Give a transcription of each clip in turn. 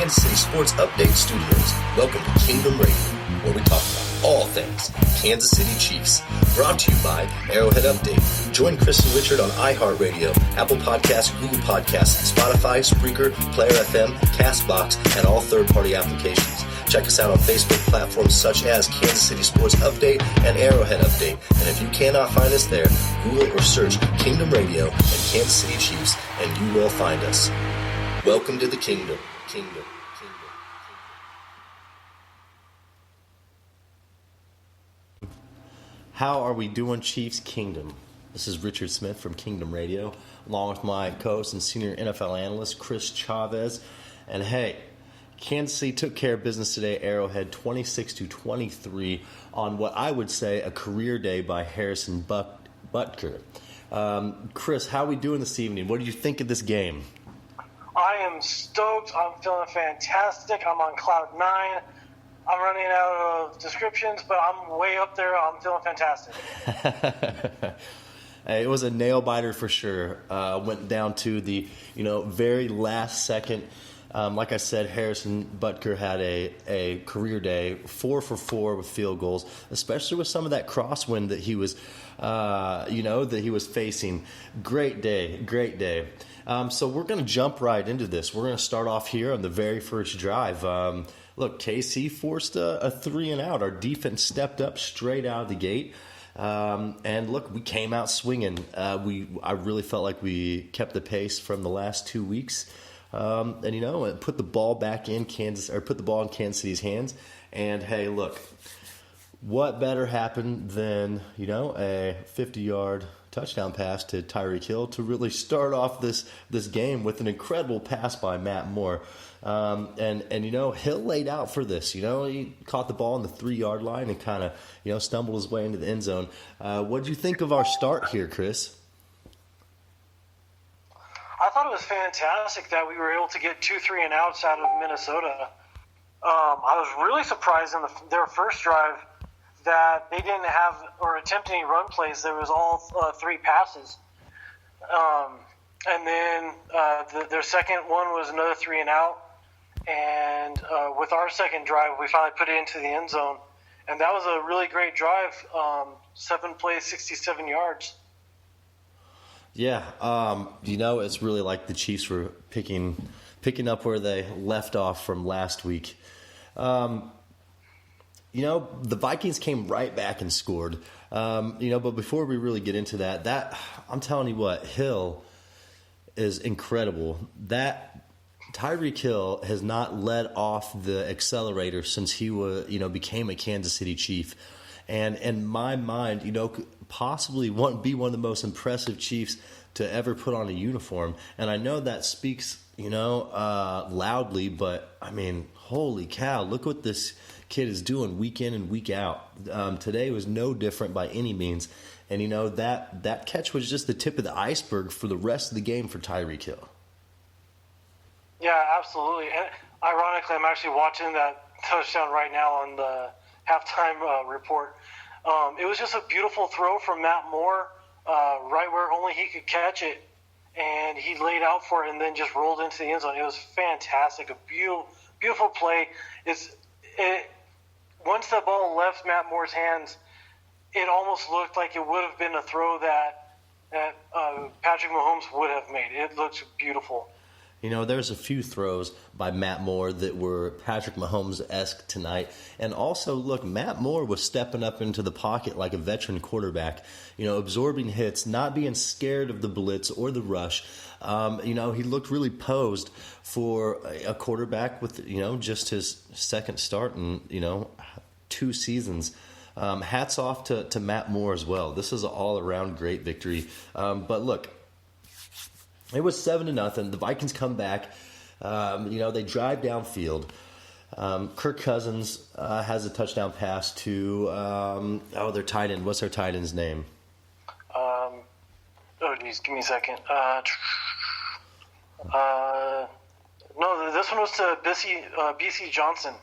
Kansas City Sports Update Studios. Welcome to Kingdom Radio, where we talk about all things Kansas City Chiefs. Brought to you by Arrowhead Update. Join Chris and Richard on iHeartRadio, Apple Podcasts, Google Podcasts, Spotify, Spreaker, Player FM, CastBox, and all third-party applications. Check us out on Facebook platforms such as Kansas City Sports Update and Arrowhead Update. And if you cannot find us there, Google or search Kingdom Radio and Kansas City Chiefs, and you will find us. Welcome to the Kingdom. Kingdom. How are we doing, Chiefs Kingdom? This is Richard Smith from Kingdom Radio, along with my co-host and senior NFL analyst, Chris Chavez. And hey, Kansas City took care of business today, Arrowhead, 26-23 on what I would say a career day by Harrison Butker. Chris, how are we doing this evening? What do you think of this game? I am stoked. I'm feeling fantastic. I'm on cloud 9. I'm running out of descriptions, but I'm way up there. I'm feeling fantastic. It was a nail-biter for sure. Went down to the very last second. Like I said, Harrison Butker had a career day, 4 for 4 with field goals, especially with some of that crosswind that he was, that he was facing. Great day. So we're going to jump right into this. We're going to start off here on the very first drive. Look, KC forced a 3-and-out. Our defense stepped up straight out of the gate. And look, we came out swinging. I really felt like we kept the pace from the last 2 weeks. And put the ball back in put the ball in Kansas City's hands. And hey, look, what better happened than, a 50-yard touchdown pass to Tyreek Hill to really start off this game with an incredible pass by Matt Moore. Hill laid out for this. He caught the ball on the 3-yard line and kind of, stumbled his way into the end zone. What did you think of our start here, Chris? I thought it was fantastic that we were able to get 2 3-and-outs out of Minnesota. I was really surprised in their first drive that they didn't have or attempt any run plays. There was all 3 passes. And then their second one was another 3-and-out. And with our second drive, we finally put it into the end zone. And that was a really great drive, 7 plays, 67 yards. Yeah, it's really like the Chiefs were picking up where they left off from last week. The Vikings came right back and scored. But before we really get into that I'm telling you what, Hill is incredible. That Tyreek Hill has not let off the accelerator since he became a Kansas City Chief. And in my mind, possibly be one of the most impressive Chiefs to ever put on a uniform. And I know that speaks, loudly, but I mean, holy cow, look what this kid is doing week in and week out. Today was no different by any means. And, that catch was just the tip of the iceberg for the rest of the game for Tyreek Hill. Yeah, absolutely. And ironically, I'm actually watching that touchdown right now on the halftime report. It was just a beautiful throw from Matt Moore, right where only he could catch it, and he laid out for it and then just rolled into the end zone. It was fantastic, a beautiful play. Once the ball left Matt Moore's hands, it almost looked like it would have been a throw that Patrick Mahomes would have made. It looked beautiful. There's a few throws by Matt Moore that were Patrick Mahomes-esque tonight. And also, look, Matt Moore was stepping up into the pocket like a veteran quarterback, absorbing hits, not being scared of the blitz or the rush. He looked really posed for a quarterback with, just his second start in, 2 seasons. Hats off to Matt Moore as well. This is an all-around great victory. But look, it was 7-0. The Vikings come back. They drive downfield. Kirk Cousins has a touchdown pass to their tight end. What's their tight end's name? Give me a second. No, this one was to BC Johnson.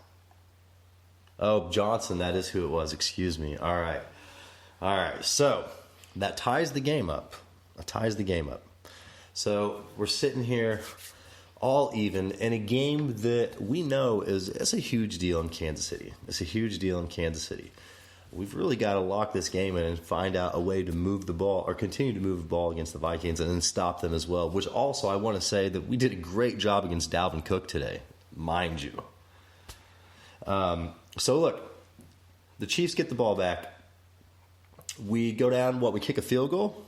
Oh, Johnson, that is who it was. Excuse me. All right. So that ties the game up. So we're sitting here all even in a game that we know is a huge deal in Kansas City. It's a huge deal in Kansas City. We've really got to lock this game in and find out a way to move the ball or continue to move the ball against the Vikings and then stop them as well, which also I want to say that we did a great job against Dalvin Cook today, mind you. So look, the Chiefs get the ball back. We go down, we kick a field goal?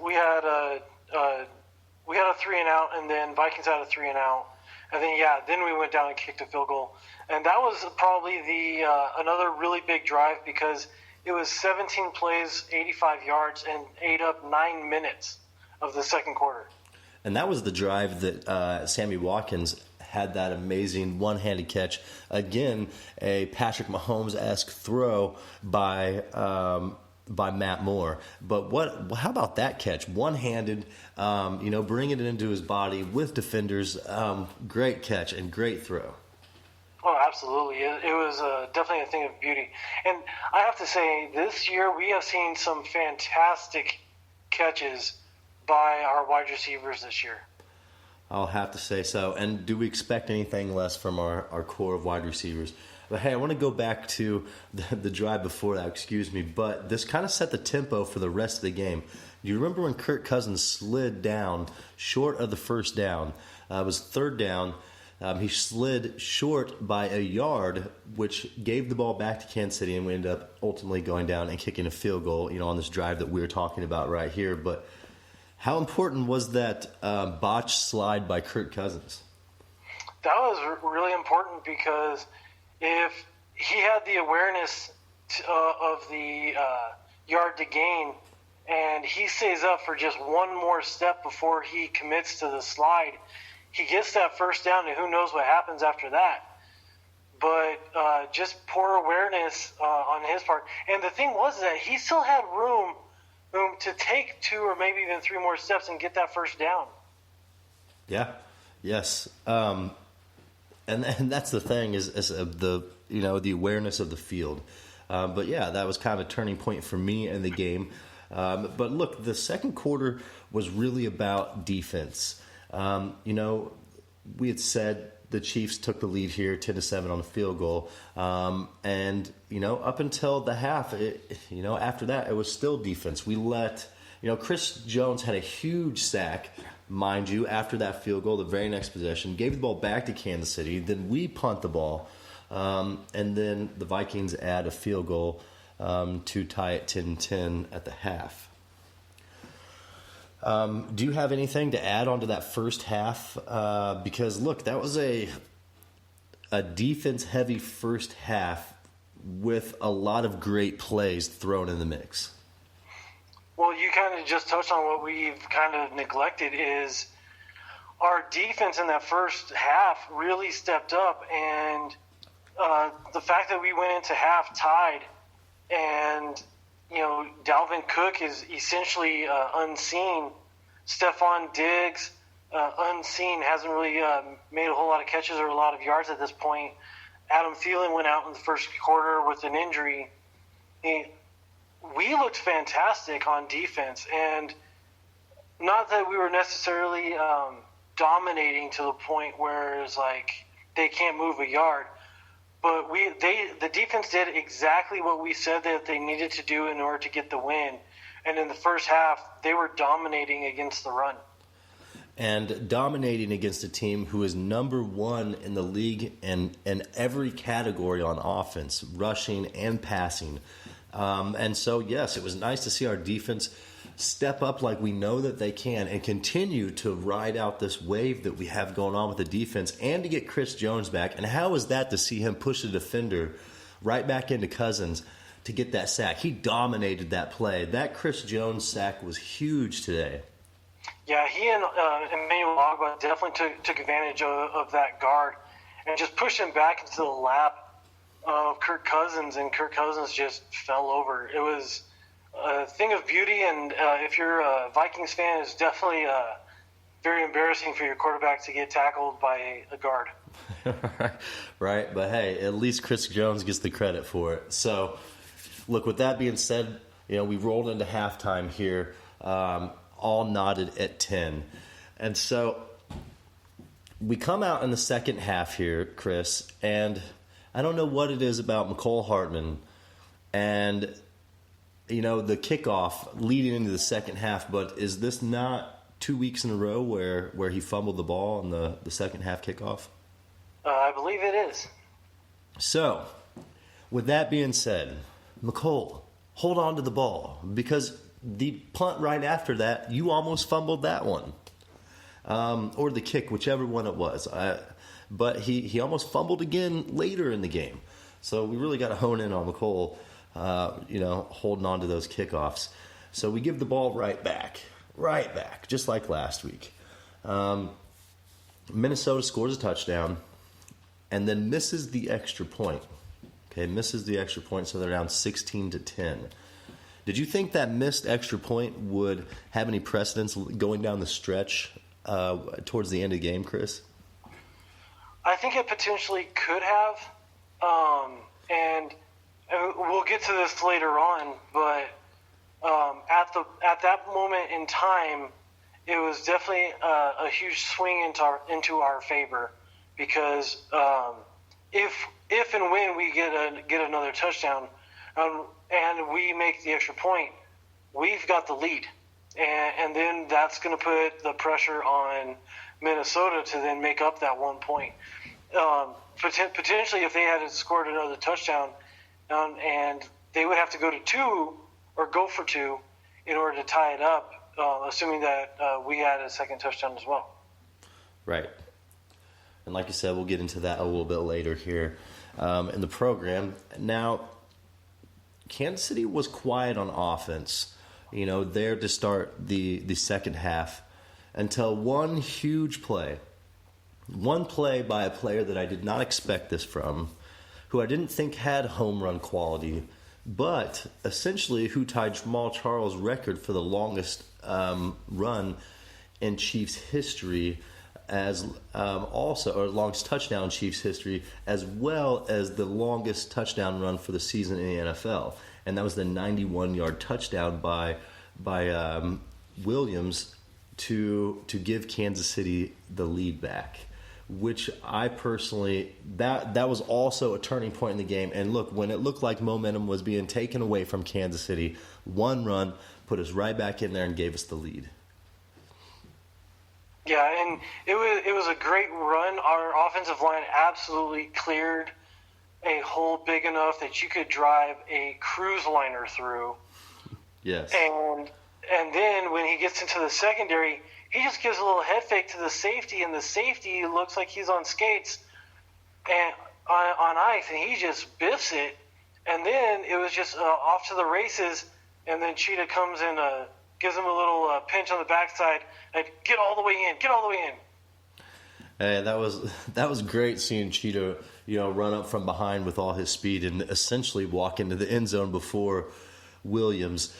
We had a 3-and-out, and then Vikings had a 3-and-out. And then we went down and kicked a field goal. And that was probably another really big drive because it was 17 plays, 85 yards, and ate up 9 minutes of the second quarter. And that was the drive that Sammy Watkins had that amazing one-handed catch. Again, a Patrick Mahomes-esque throw by Matt Moore. But how about that catch? One-handed, bringing it into his body with defenders. Great catch and great throw. Oh, absolutely. It was definitely a thing of beauty. And I have to say, this year we have seen some fantastic catches by our wide receivers this year. I'll have to say so. And do we expect anything less from our core of wide receivers? But hey, I want to go back to the drive before that, but this kind of set the tempo for the rest of the game. Do you remember when Kirk Cousins slid down short of the first down? It was third down. He slid short by a yard, which gave the ball back to Kansas City, and we ended up ultimately going down and kicking a field goal, on this drive that we were talking about right here. But how important was that botched slide by Kirk Cousins? That was really important because if he had the awareness of the yard to gain and he stays up for just one more step before he commits to the slide, he gets that first down, and who knows what happens after that. But just poor awareness on his part. And the thing was that he still had room to take 2 or maybe even 3 more steps and get that first down. Yeah. Yes. And that's the thing is the awareness of the field. But yeah, that was kind of a turning point for me in the game. But look, the second quarter was really about defense. We had said the Chiefs took the lead here 10-7 on the field goal. And up until the half, after that, it was still defense. We let, Chris Jones had a huge sack, mind you, after that field goal, the very next possession, gave the ball back to Kansas City. Then we punt the ball. And then the Vikings add a field goal to tie it 10-10 at the half. Do you have anything to add on to that first half? Because, look, that was a defense-heavy first half with a lot of great plays thrown in the mix. Well, you kind of just touched on what we've kind of neglected is our defense in that first half really stepped up, and the fact that we went into half tied and Dalvin Cook is essentially unseen. Stephon Diggs, unseen, hasn't really made a whole lot of catches or a lot of yards at this point. Adam Thielen went out in the first quarter with an injury. We looked fantastic on defense, and not that we were necessarily dominating to the point where it's like they can't move a yard. But the defense did exactly what we said that they needed to do in order to get the win. And in the first half, they were dominating against the run. And dominating against a team who is number 1 in the league in every category on offense, rushing and passing. And so, yes, it was nice to see our defense step up like we know that they can and continue to ride out this wave that we have going on with the defense and to get Chris Jones back. And how is that to see him push the defender right back into Cousins to get that sack? He dominated that play. That Chris Jones sack was huge today. Yeah, he and Emmanuel Ogbah definitely took advantage of that guard and just pushed him back into the lap of Kirk Cousins, and Kirk Cousins just fell over. It was a thing of beauty, and if you're a Vikings fan, it's definitely very embarrassing for your quarterback to get tackled by a guard. Right, but hey, at least Chris Jones gets the credit for it. So, look, with that being said, we rolled into halftime here, all knotted at 10. And so we come out in the second half here, Chris, and I don't know what it is about McCole Hartman and, the kickoff leading into the second half, but is this not 2 weeks in a row where he fumbled the ball in the second half kickoff? I believe it is. So, with that being said, McCole, hold on to the ball, because the punt right after that, you almost fumbled that one. Or the kick, whichever one it was. But he almost fumbled again later in the game. So we really got to hone in on McCole, holding on to those kickoffs. So we give the ball right back, just like last week. Minnesota scores a touchdown and then misses the extra point. Okay, misses the extra point, so they're down 16-10. Did you think that missed extra point would have any precedence going down the stretch towards the end of the game, Chris? I think it potentially could have, and we'll get to this later on. But at that moment in time, it was definitely a huge swing into our favor, because if and when we get another touchdown and we make the extra point, we've got the lead. And then that's going to put the pressure on Minnesota to then make up that 1 point. Potentially, if they had scored another touchdown, and they would have to go to 2 or go for 2 in order to tie it up, assuming that we had a second touchdown as well. Right. And like you said, we'll get into that a little bit later here in the program. Now, Kansas City was quiet on offense, there to start the second half, until one huge play. One play by a player that I did not expect this from, who I didn't think had home run quality, but essentially who tied Jamaal Charles' record for the longest run in Chiefs history, as or longest touchdown in Chiefs history, as well as the longest touchdown run for the season in the NFL. And that was the 91-yard touchdown by Williams to give Kansas City the lead back, which I personally, that was also a turning point in the game. And look, when it looked like momentum was being taken away from Kansas City, one run put us right back in there and gave us the lead. Yeah, and it was a great run. Our offensive line absolutely cleared a hole big enough that you could drive a cruise liner through. Yes. And then when he gets into the secondary, he just gives a little head fake to the safety, and the safety looks like he's on skates and on ice, and he just biffs it. And then it was just off to the races, and then Cheetah comes in, gives him a little pinch on the backside, and get all the way in. Hey, that was great seeing Cheetah, run up from behind with all his speed and essentially walk into the end zone before Williams.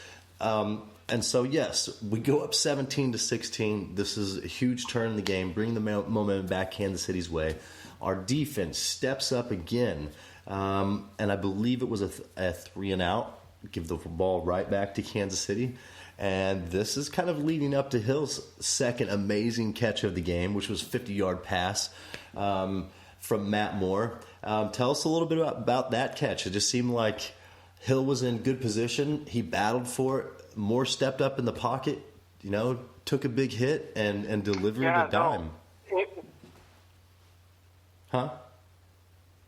And so, yes, we go up 17-16. This is a huge turn in the game, bring the momentum back Kansas City's way. Our defense steps up again, and I believe it was a 3-and-out, give the ball right back to Kansas City. And this is kind of leading up to Hill's second amazing catch of the game, which was a 50-yard pass from Matt Moore. Tell us a little bit about that catch. It just seemed like Hill was in good position. He battled for it. Moore stepped up in the pocket, took a big hit and delivered a dime. Huh?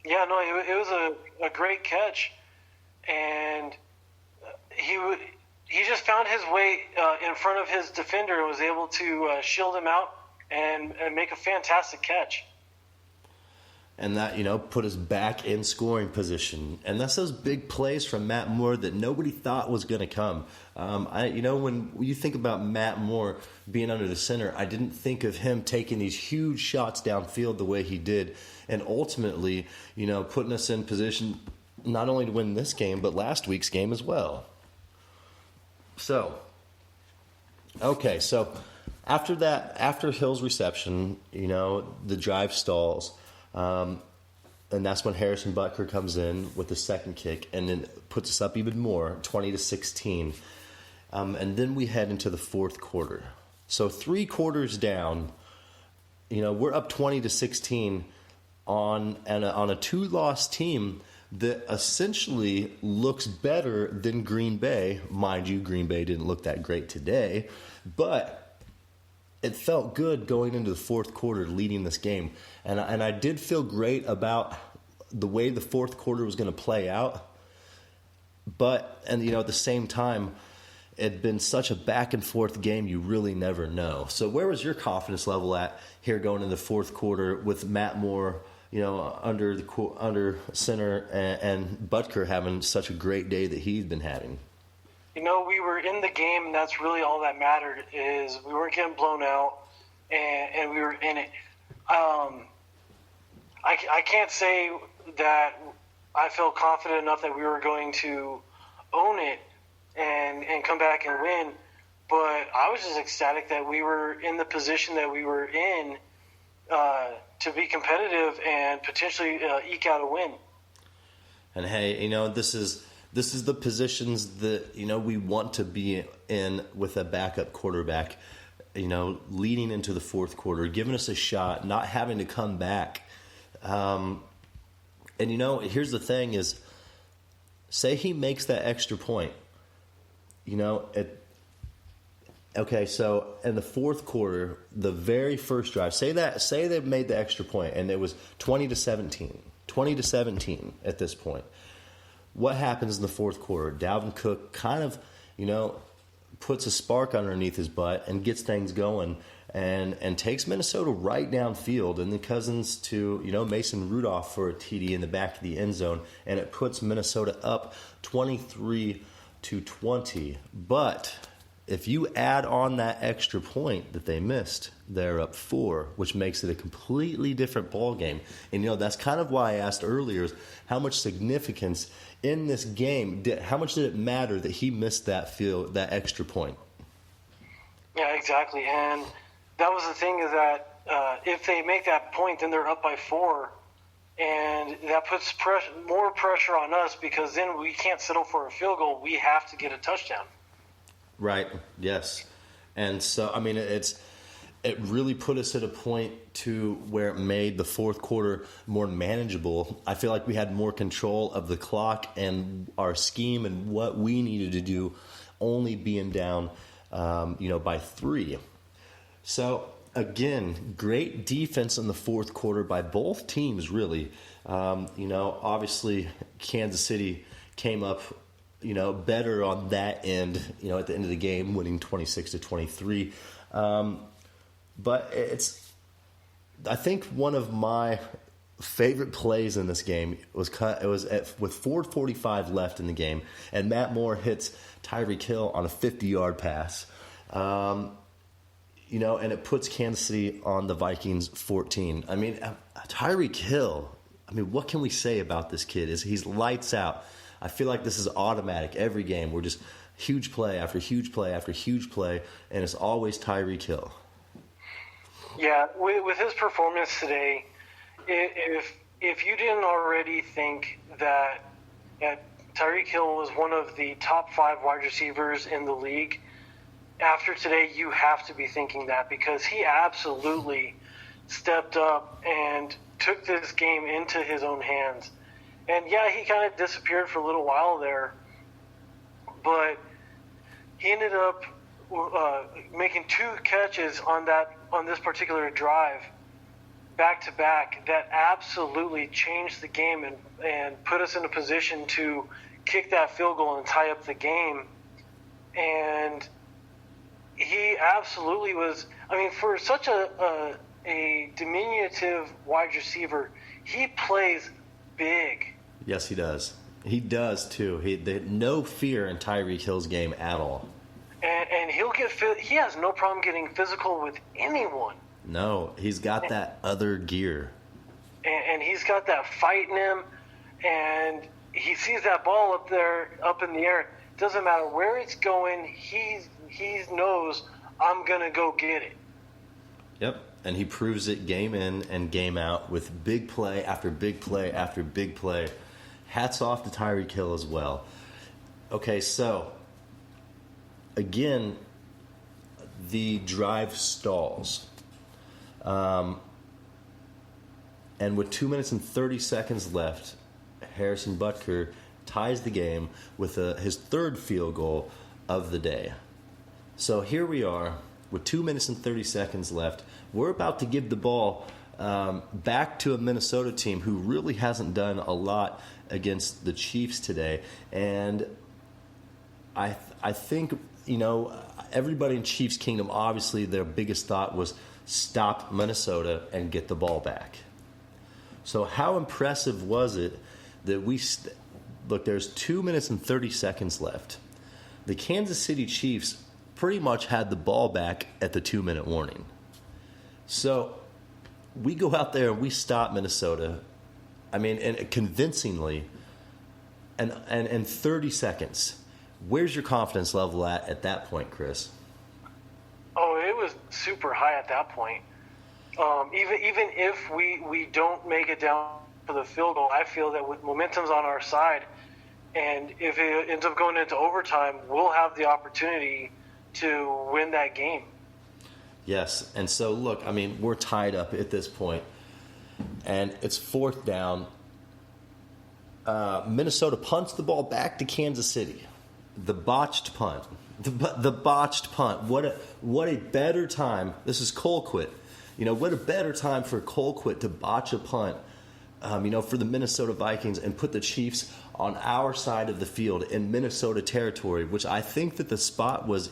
Yeah, no, it was a great catch. And he just found his way in front of his defender and was able to shield him out and make a fantastic catch. And that, put us back in scoring position. And that's those big plays from Matt Moore that nobody thought was going to come. When you think about Matt Moore being under the center, I didn't think of him taking these huge shots downfield the way he did, and ultimately, putting us in position not only to win this game, but last week's game as well. So after that, after Hill's reception, the drive stalls. And that's when Harrison Butker comes in with the second kick and then puts us up even more, 20-16. And then we head into the fourth quarter. So 3 quarters down, we're up 20-16 on a 2-loss team that essentially looks better than Green Bay. Mind you, Green Bay didn't look that great today, but it felt good going into the fourth quarter leading this game. And I did feel great about the way the fourth quarter was going to play out. But at the same time, it had been such a back and forth game, you really never know. So where was your confidence level at here going into the fourth quarter with Matt Moore, under center, and Butker having such a great day that he's been having? We were in the game, and that's really all that mattered. Is we weren't getting blown out, and we were in it. I can't say that I felt confident enough that we were going to own it and come back and win, but I was just ecstatic that we were in the position that we were in to be competitive and potentially eke out a win. And hey, this is the positions that we want to be in with a backup quarterback, leading into the fourth quarter, giving us a shot, not having to come back. And here's the thing: is say he makes that extra point. Okay, so in the fourth quarter, the very first drive, say they made the extra point and it was 20-17 at this point. What happens in the fourth quarter? Dalvin Cook kind of, puts a spark underneath his butt and gets things going and takes Minnesota right downfield, and then Cousins to, Mason Rudolph for a TD in the back of the end zone, and it puts Minnesota up 23-20. But if you add on that extra point that they missed, they're up 4, which makes it a completely different ball game. And that's kind of why I asked earlier is how much significance in this game how much did it matter that he missed that extra point? Yeah, exactly. And that was the thing is that if they make that point, then they're up by 4, and that puts more pressure on us because then we can't settle for a field goal. We have to get a touchdown. Right. Yes. And so, it really put us at a point to where it made the fourth quarter more manageable. I feel like we had more control of the clock and our scheme and what we needed to do, only being down, by 3. So again, great defense in the fourth quarter by both teams, really. Obviously Kansas City came up better on that end, at the end of the game, winning 26-23. But I think one of my favorite plays in this game with 4:45 left in the game, and Matt Moore hits Tyreek Hill on a 50-yard pass. And it puts Kansas City on the Vikings 14. Tyreek Hill, what can we say about this kid? He's lights out. I feel like this is automatic every game. We're just huge play after huge play after huge play, and it's always Tyreek Hill. Yeah, with his performance today, if you didn't already think that Tyreek Hill was one of the top 5 wide receivers in the league, after today you have to be thinking that, because he absolutely stepped up and took this game into his own hands. And yeah, he kind of disappeared for a little while there, but he ended up making 2 catches on this particular drive, back to back, that absolutely changed the game and put us in a position to kick that field goal and tie up the game. And he absolutely was. For such a diminutive wide receiver, he plays big. Yes, he does. He does too. He had no fear in Tyreek Hill's game at all. And he has no problem getting physical with anyone. No, he's got that other gear. And he's got that fight in him, and he sees that ball up in the air. Doesn't matter where it's going, he knows, I'm going to go get it. Yep, and he proves it game in and game out with big play after big play after big play. Hats off to Tyreek Hill as well. Okay, so again, the drive stalls. And with 2 minutes and 30 seconds left, Harrison Butker ties the game with his third field goal of the day. So here we are with 2 minutes and 30 seconds left. We're about to give the ball back to a Minnesota team who really hasn't done a lot against the Chiefs today. And I think, everybody in Chiefs Kingdom, obviously their biggest thought was stop Minnesota and get the ball back. So how impressive was it that look, there's 2 minutes and 30 seconds left. The Kansas City Chiefs pretty much had the ball back at the 2-minute warning. So we go out there and we stop Minnesota, and convincingly, and in 30 seconds. Where's your confidence level at that point, Chris? Oh, it was super high at that point. Even if we don't make it down for the field goal, I feel that with momentum's on our side, and if it ends up going into overtime, we'll have the opportunity to win that game. Yes, and so look, we're tied up at this point, and it's fourth down. Minnesota punts the ball back to Kansas City. The botched punt. The botched punt. What a better time. This is Colquitt. What a better time for Colquitt to botch a punt, for the Minnesota Vikings and put the Chiefs on our side of the field in Minnesota territory, which I think that the spot was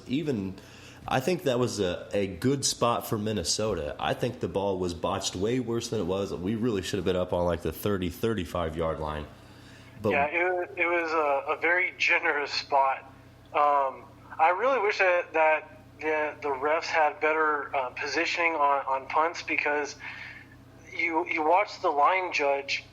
I think that was a good spot for Minnesota. I think the ball was botched way worse than it was. We really should have been up on like the 30, 35-yard line. But yeah, it was a very generous spot. I really wish that the refs had better positioning on punts, because you watch the line judge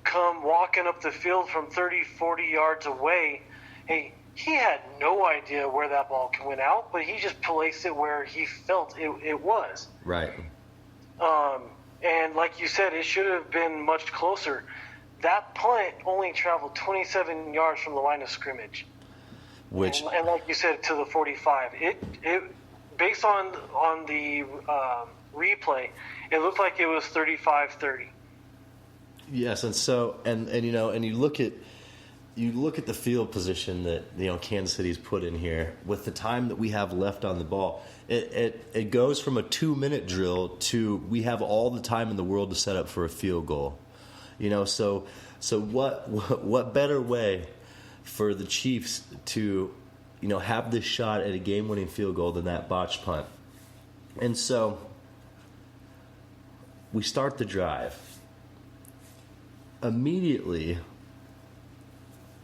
come walking up the field from 30, 40 yards away. Hey, he had no idea where that ball went out, but he just placed it where he felt it was. Right. And like you said, it should have been much closer. That punt only traveled 27 yards from the line of scrimmage. Which and like you said, to the 45. It based on the replay, it looked like it was 35-30. Yes, and so and you look at the field position that Kansas City's put in here with the time that we have left on the ball. It goes from a 2-minute drill to we have all the time in the world to set up for a field goal. So what better way for the Chiefs to have this shot at a game-winning field goal than that botched punt? And so we start the drive. Immediately,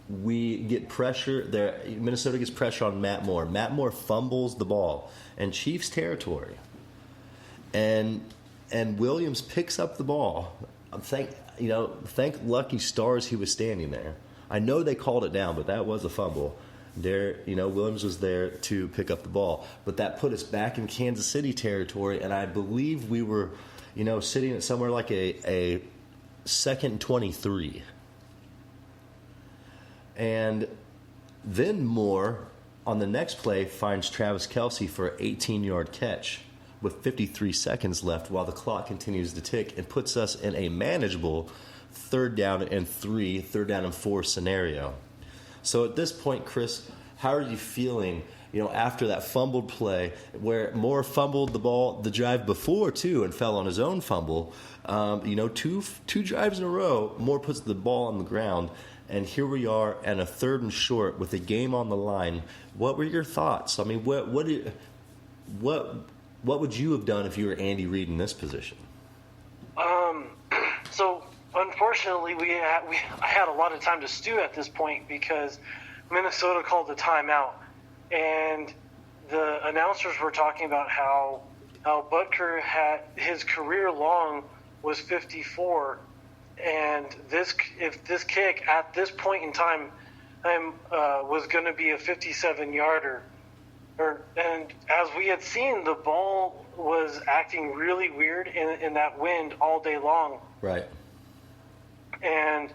we get pressure there. Minnesota gets pressure on Matt Moore. Matt Moore fumbles the ball in Chiefs territory, and Williams picks up the ball. Thank lucky stars he was standing there. I know they called it down, but that was a fumble. Williams was there to pick up the ball, but that put us back in Kansas City territory, and I believe we were, sitting at somewhere like a 2nd and 23. And then Moore, on the next play, finds Travis Kelce for an 18-yard catch with 53 seconds left while the clock continues to tick, and puts us in a manageable 3rd down and 4 scenario. So at this point, Chris, how are you feeling, after that fumbled play where Moore fumbled the ball the drive before, too, and fell on his own fumble? Two drives in a row, Moore puts the ball on the ground, and here we are at a 3rd and short with a game on the line. What were your thoughts? What would you have done if you were Andy Reid in this position? So unfortunately, I had a lot of time to stew at this point, because Minnesota called the timeout, and the announcers were talking about how Butker had his career long was 54, and if this kick at this point in time was going to be a 57-yarder. And as we had seen, the ball was acting really weird in that wind all day long. Right. And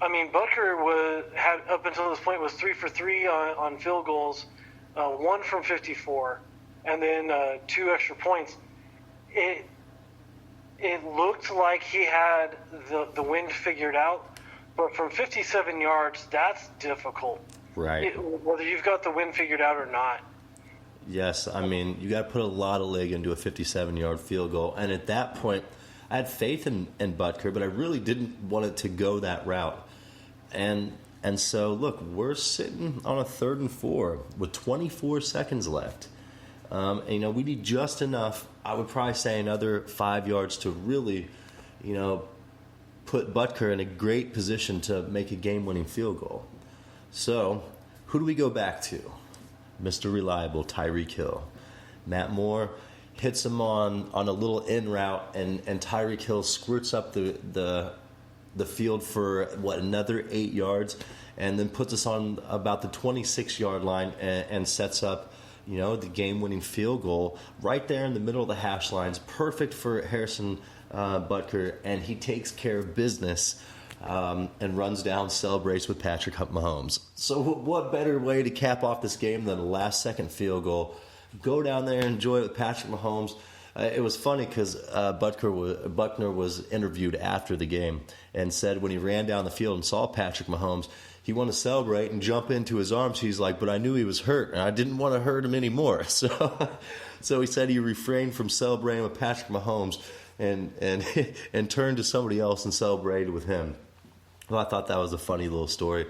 Butker had up until this point was 3 for 3 on field goals, 1 from 54. and then 2 extra points. It looked like he had the wind figured out, but from 57 yards, that's difficult. Right. Whether you've got the wind figured out or not. Yes, I mean, you got to put a lot of leg into a 57-yard field goal. And at that point, I had faith in Butker, but I really didn't want it to go that route. And so, look, we're sitting on a 3rd and 4 with 24 seconds left. And, we need just enough, I would probably say another 5 yards to really, put Butker in a great position to make a game-winning field goal. So, who do we go back to? Mr. Reliable, Tyreek Hill. Matt Moore hits him on a little in route, and Tyreek Hill squirts up the field for, another 8 yards, and then puts us on about the 26-yard line and sets up, the game-winning field goal right there in the middle of the hash lines. Perfect for Harrison Butker, and he takes care of business. And runs down, celebrates with Patrick Mahomes. So what better way to cap off this game than a last-second field goal? Go down there and enjoy it with Patrick Mahomes. It was funny because Buckner was interviewed after the game and said when he ran down the field and saw Patrick Mahomes, he wanted to celebrate and jump into his arms. He's like, but I knew he was hurt, and I didn't want to hurt him anymore. So he said he refrained from celebrating with Patrick Mahomes and turned to somebody else and celebrated with him. Well, I thought that was a funny little story.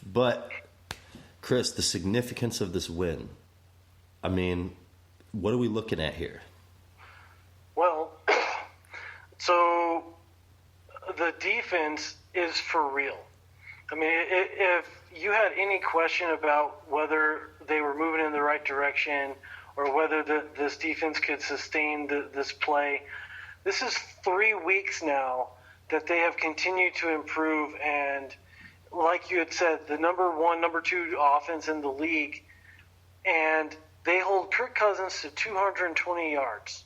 But, Chris, the significance of this win, I mean, what are we looking at here? Well, so the defense is for real. I mean, if you had any question about whether they were moving in the right direction or whether this defense could sustain this play, this is 3 weeks now that they have continued to improve, and like you had said, the number 1, number 2 offense in the league, and they hold Kirk Cousins to 220 yards.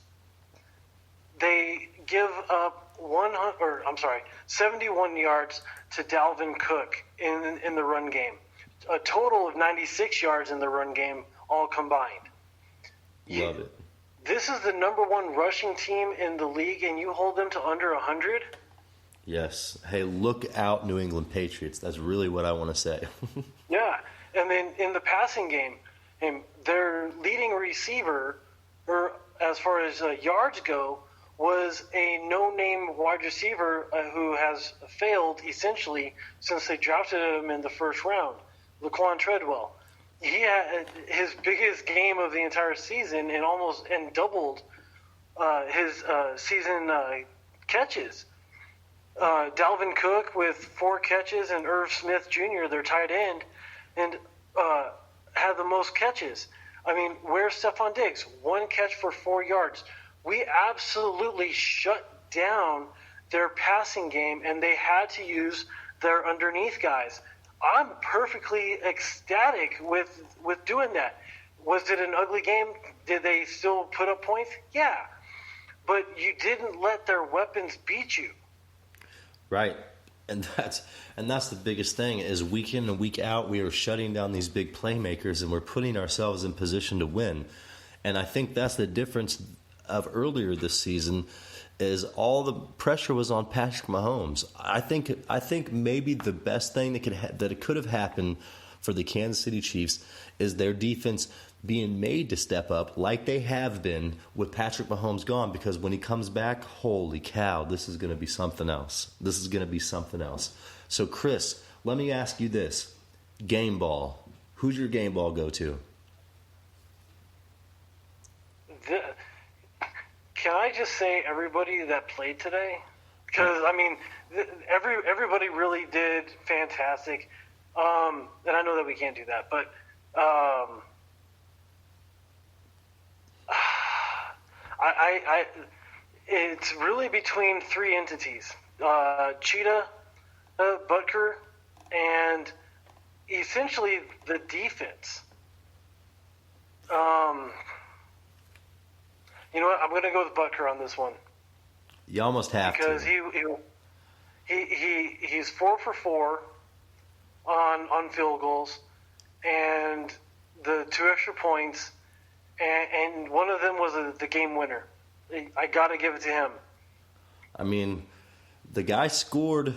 They give up 71 yards to Dalvin Cook in the run game. A total of 96 yards in the run game, all combined. Love it. This is the number 1 rushing team in the league, and you hold them to under 100? Yes. Hey, look out, New England Patriots. That's really what I want to say. Yeah. And then in the passing game, their leading receiver, or as far as yards go, was a no-name wide receiver who has failed essentially since they drafted him in the first round, Laquan Treadwell. He had his biggest game of the entire season and doubled his season catches. Dalvin Cook with 4 catches, and Irv Smith Jr., their tight end, and had the most catches. I mean, where's Stephon Diggs? 1 catch for 4 yards. We absolutely shut down their passing game, and they had to use their underneath guys. I'm perfectly ecstatic with doing that. Was it an ugly game? Did they still put up points? Yeah. But you didn't let their weapons beat you. Right. And that's the biggest thing is week in and week out we are shutting down these big playmakers and we're putting ourselves in position to win. And I think that's the difference of earlier this season is all the pressure was on Patrick Mahomes. I think maybe the best thing that it could have happened for the Kansas City Chiefs is their defense being made to step up like they have been with Patrick Mahomes gone, because when he comes back, holy cow, this is going to be something else. This is going to be something else. So, Chris, let me ask you this. Game ball. Who's your game ball go-to? Can I just say everybody that played today? Because, I mean, everybody really did fantastic. And I know that we can't do that, but it's really between 3 entities. Cheetah, Butker, and essentially the defense. You know what? I'm going to go with Butker on this one. You almost have because to. He's 4 for 4 on field goals and the 2 extra points, and one of them was the game winner. I got to give it to him. I mean, the guy scored,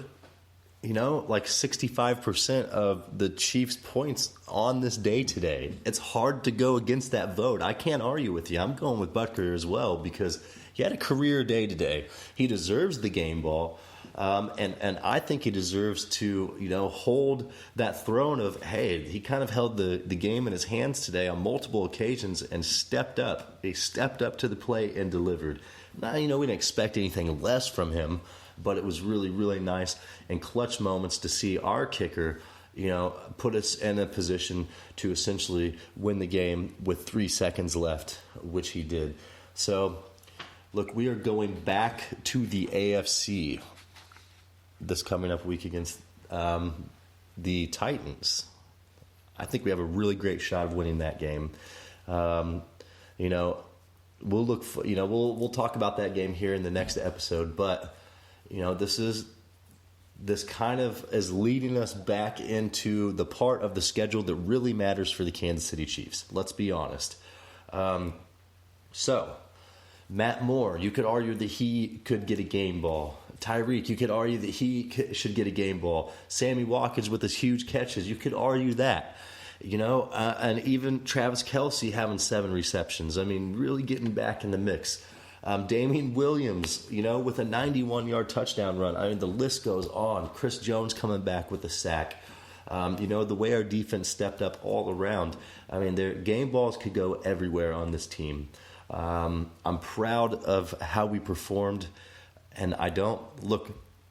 like 65% of the Chiefs' points on this day today. It's hard to go against that vote. I can't argue with you. I'm going with Butker as well because he had a career day today. He deserves the game ball. And I think he deserves to, hold that throne of, hey, he kind of held the game in his hands today on multiple occasions and stepped up. He stepped up to the plate and delivered. Now, we didn't expect anything less from him, but it was really, really nice and clutch moments to see our kicker, put us in a position to essentially win the game with 3 seconds left, which he did. So, look, we are going back to the AFC this coming up week against the Titans. I think we have a really great shot of winning that game. We'll look for, we'll talk about that game here in the next episode, but this kind of is leading us back into the part of the schedule that really matters for the Kansas City Chiefs. Let's be honest. So, Matt Moore, you could argue that he could get a game ball. Tyreek, you could argue that he should get a game ball. Sammy Watkins with his huge catches, you could argue that. And even Travis Kelce having 7 receptions. I mean, really getting back in the mix. Damian Williams, with a 91-yard touchdown run. I mean, the list goes on. Chris Jones coming back with a sack. The way our defense stepped up all around. I mean, their game balls could go everywhere on this team. I'm proud of how we performed. And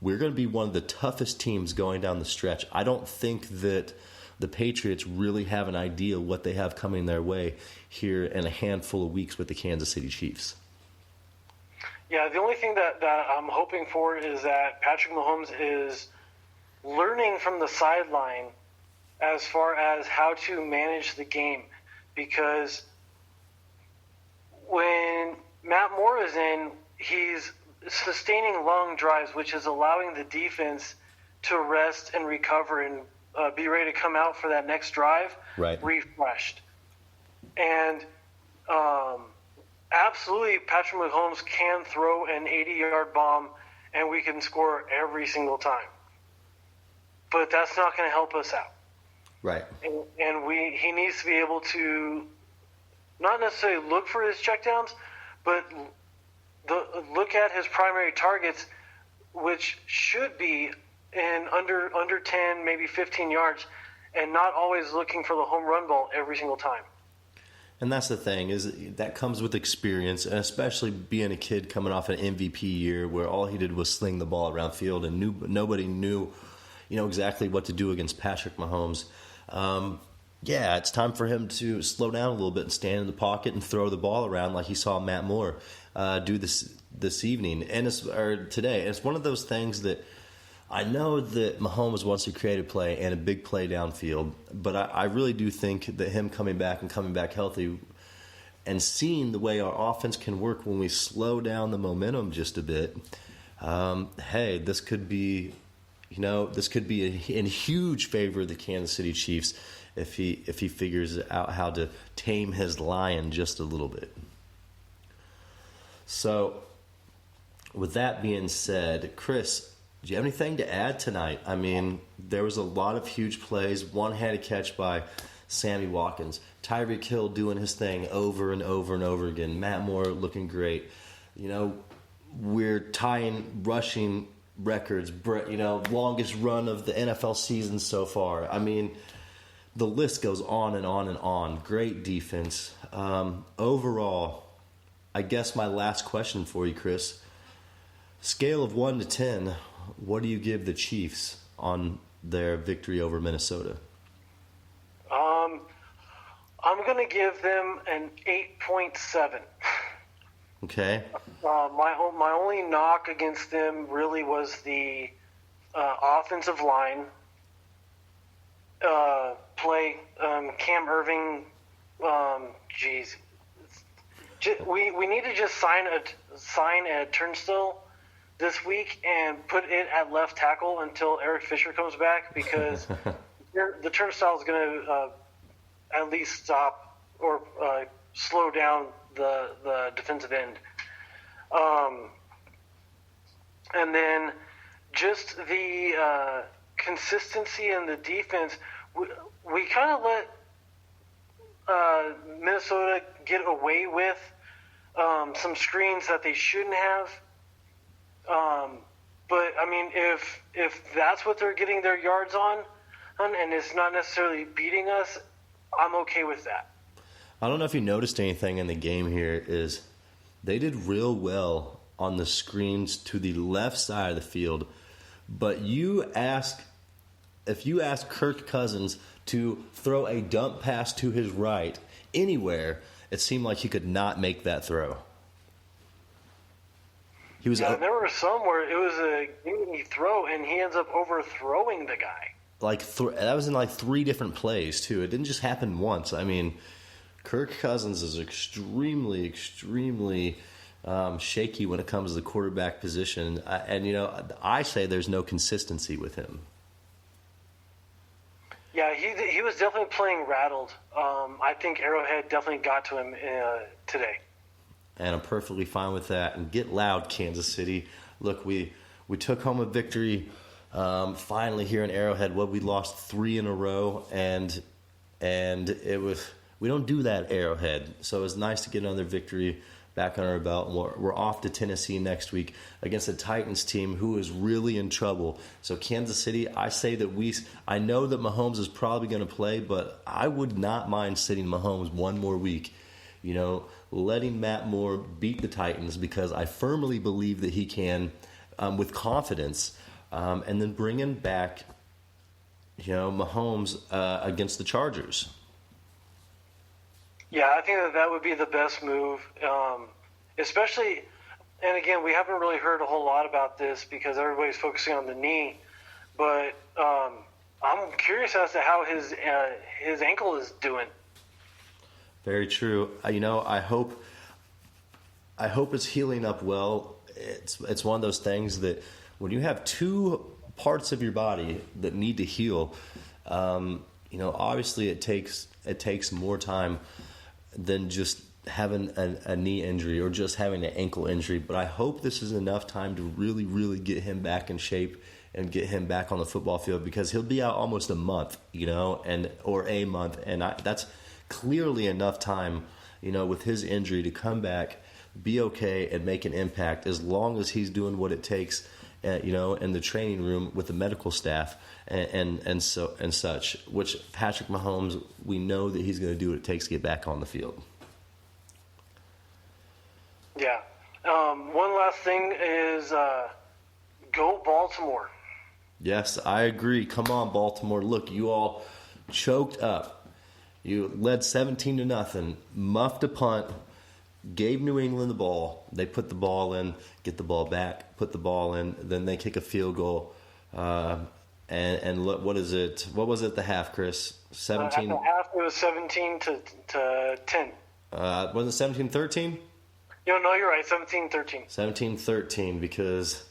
we're going to be one of the toughest teams going down the stretch. I don't think that the Patriots really have an idea what they have coming their way here in a handful of weeks with the Kansas City Chiefs. Yeah, the only thing that I'm hoping for is that Patrick Mahomes is learning from the sideline as far as how to manage the game. Because when Matt Moore is in, he's sustaining long drives, which is allowing the defense to rest and recover and be ready to come out for that next drive refreshed. And absolutely, Patrick Mahomes can throw an 80-yard bomb, and we can score every single time. But that's not going to help us out. Right. And he needs to be able to not necessarily look for his checkdowns, but look at his primary targets, which should be in under 10, maybe 15 yards, and not always looking for the home run ball every single time. And that's the thing, is that comes with experience, and especially being a kid coming off an MVP year where all he did was sling the ball around field and nobody knew, exactly what to do against Patrick Mahomes. It's time for him to slow down a little bit and stand in the pocket and throw the ball around like he saw Matt Moore do this evening or today. And it's one of those things that I know that Mahomes wants to create a play and a big play downfield, but I really do think that him coming back healthy and seeing the way our offense can work when we slow down the momentum just a bit, this could be in huge favor of the Kansas City Chiefs if he figures out how to tame his lion just a little bit. So, with that being said, Chris, do you have anything to add tonight? I mean, there was a lot of huge plays. One had a catch by Sammy Watkins. Tyreek Hill doing his thing over and over and over again. Matt Moore looking great. We're tying rushing records, longest run of the NFL season so far. I mean, the list goes on and on and on. Great defense. Overall, I guess my last question for you, Chris. Scale of 1 to 10, what do you give the Chiefs on their victory over Minnesota? I'm going to give them an 8.7. Okay. My only knock against them really was the offensive line play. Cam Irving, we need to just sign a turnstile this week and put it at left tackle until Eric Fisher comes back, because the turnstile is going to at least stop or slow down the defensive end. And then just the consistency in the defense. We kind of let Minnesota get away with some screens that they shouldn't have. But I mean, if that's what they're getting their yards on, and it's not necessarily beating us, I'm okay with that. I don't know if you noticed anything in the game here is they did real well on the screens to the left side of the field, but if you ask Kirk Cousins to throw a dump pass to his right anywhere, it seemed like he could not make that throw. There were some where it was a easy throw, and he ends up overthrowing the guy. That was in like 3 different plays, too. It didn't just happen once. I mean, Kirk Cousins is extremely, extremely shaky when it comes to the quarterback position. I say there's no consistency with him. Yeah, he was definitely playing rattled. I think Arrowhead definitely got to him today. And I'm perfectly fine with that. And get loud, Kansas City. Look, we took home a victory finally here in Arrowhead. We lost 3 in a row, and it was we don't do that at Arrowhead. So it was nice to get another victory back on our belt. And we're off to Tennessee next week against a Titans team who is really in trouble. So Kansas City, I say that I know that Mahomes is probably going to play, but I would not mind sitting Mahomes one more week. Letting Matt Moore beat the Titans, because I firmly believe that he can with confidence, and then bringing back Mahomes against the Chargers. Yeah, I think that would be the best move, especially, and again, we haven't really heard a whole lot about this because everybody's focusing on the knee, but I'm curious as to how his ankle is doing. Very true. I hope it's healing up well. It's one of those things that when you have 2 parts of your body that need to heal, obviously it takes more time than just having a knee injury or just having an ankle injury. But I hope this is enough time to really, really get him back in shape and get him back on the football field, because he'll be out almost a month, or a month, and that's clearly enough time, with his injury to come back, be okay, and make an impact, as long as he's doing what it takes, in the training room with the medical staff and such. Which Patrick Mahomes, we know that he's going to do what it takes to get back on the field. Yeah. One last thing is go Baltimore. Yes, I agree. Come on, Baltimore. Look, you all choked up. You led 17-0, muffed a punt, gave New England the ball. They put the ball in, get the ball back, put the ball in, then they kick a field goal. And look, what is it? What was it at the half, Chris? 17. At the half, it was 17 to 10. Was it 17-13? No, you're right. 17-13. 17-13, because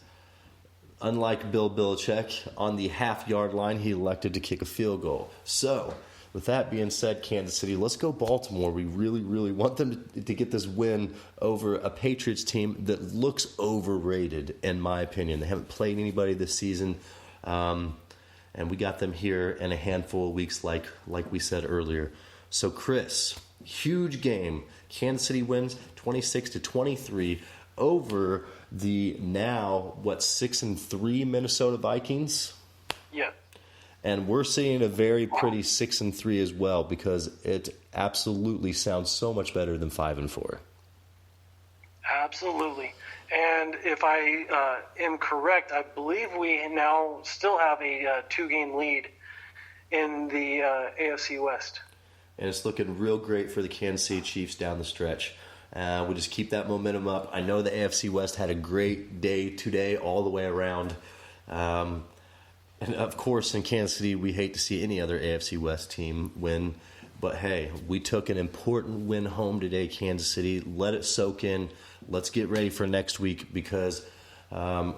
unlike Bill Belichick, on the half-yard line, he elected to kick a field goal. So, with that being said, Kansas City, let's go Baltimore. We really, really want them to get this win over a Patriots team that looks overrated, in my opinion. They haven't played anybody this season, and we got them here in a handful of weeks, like we said earlier. So, Chris, huge game. Kansas City wins 26-23 over the now 6-3 Minnesota Vikings. Yeah. And we're seeing a very pretty 6-3 as well, because it absolutely sounds so much better than 5-4. Absolutely. And if I am correct, I believe we now still have a 2-game lead in the AFC West. And it's looking real great for the Kansas City Chiefs down the stretch. We just keep that momentum up. I know the AFC West had a great day today all the way around. And, of course, in Kansas City, we hate to see any other AFC West team win. But, hey, we took an important win home today, Kansas City. Let it soak in. Let's get ready for next week, because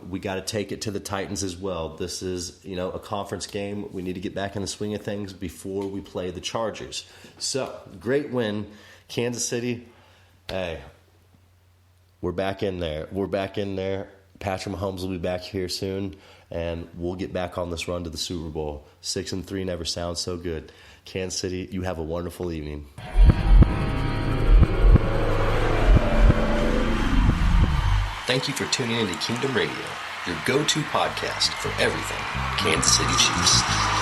we got to take it to the Titans as well. This is, a conference game. We need to get back in the swing of things before we play the Chargers. So, great win. Kansas City, hey, we're back in there. Patrick Mahomes will be back here soon, and we'll get back on this run to the Super Bowl. 6-3 never sounds so good. Kansas City, you have a wonderful evening. Thank you for tuning in to Kingdom Radio, your go-to podcast for everything Kansas City Chiefs.